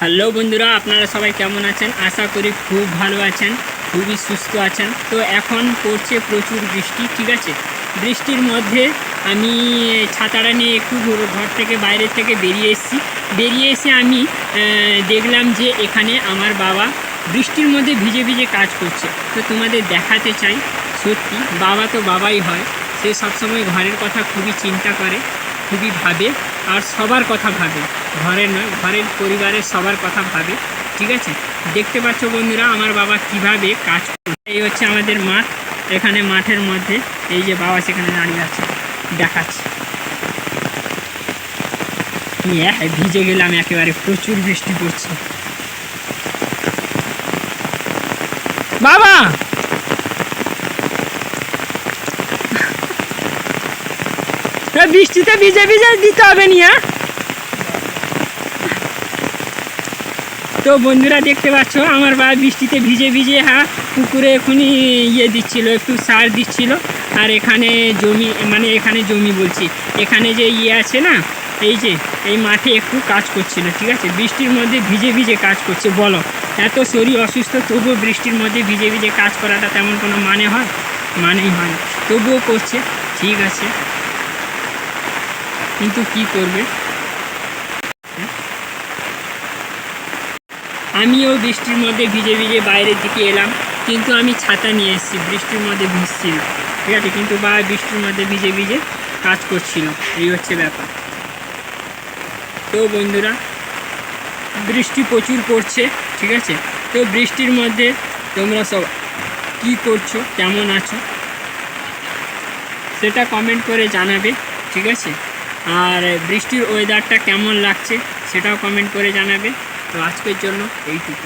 Hello বন্ধুরা, আপনারা সবাই কেমন আছেন? আশা করি খুব ভালো আছেন, খুবই সুস্থ আছেন। তো এখন পড়ছে প্রচুর বৃষ্টি, ঠিক আছে। বৃষ্টির মধ্যে আমি ছাতাটা নিয়ে একটু ঘর থেকে বাইরে থেকে বেরিয়ে এসে আমি দেখলাম যে এখানে আমার বাবা বৃষ্টির মধ্যে ভিজে ভিজে কাজ করছে। তো তোমাদের দেখাতে চাই, সত্যি বাবা তো বাবাই হয়। সে সবসময় ঘরের কথা খুবই চিন্তা করে, খুবই ভাবে, আর সবার কথা ভাবে, ঘরের নয় ঘরের পরিবারের সবার কথা ভাবে, ঠিক আছে। দেখতে পাচ্ছ বন্ধুরা আমার বাবা কিভাবে কাজ করে। এই হচ্ছে আমাদের মাঠ, এখানে মাঠের মধ্যে এই যে বাবা সেখানে দাঁড়িয়ে আছে, দেখাচ্ছে। ভিজে গেলাম একেবারে, প্রচুর বৃষ্টি পড়ছে। বাবা বৃষ্টিতে ভিজে ভিজে দিতে হবে নি। তো বন্ধুরা দেখতে পাচ্ছ আমার বাবা বৃষ্টিতে ভিজে ভিজে পুকুরে এখনই দিচ্ছিল, একটু সার দিচ্ছিল। আর এখানে জমি, মানে এখানে জমি বলছি, এখানে যে আছে না, এই যে এই মাঠে একটু কাজ করছিল, ঠিক আছে। বৃষ্টির মধ্যে ভিজে ভিজে কাজ করছে, বলো এত শরীর অসুস্থ তবুও বৃষ্টির মধ্যে ভিজে ভিজে কাজ করাটা তেমন কোনো মানে হয়? মানেই হয় না, তবুও করছে, ঠিক আছে। কিন্তু কি করবে, আমিও বৃষ্টির মধ্যে ভিজে ভিজে বাইরের দিকে এলাম, কিন্তু আমি ছাতা নিয়ে এসেছি, বৃষ্টির মধ্যে ভিজছি না, ঠিক আছে। কিন্তু বাবা বৃষ্টির মধ্যে ভিজে ভিজে কাজ করছিল, এই হচ্ছে ব্যাপার। তো বন্ধুরা বৃষ্টি প্রচুর পড়ছে, ঠিক আছে। তো বৃষ্টির মধ্যে তোমরা সব কী করছো, কেমন আছো, সেটা কমেন্ট করে জানাবে, ঠিক আছে। আর বৃষ্টির ওয়েদারটা কেমন লাগছে সেটাও কমেন্ট করে জানাবে। তো আজকের জন্য এইটুকু।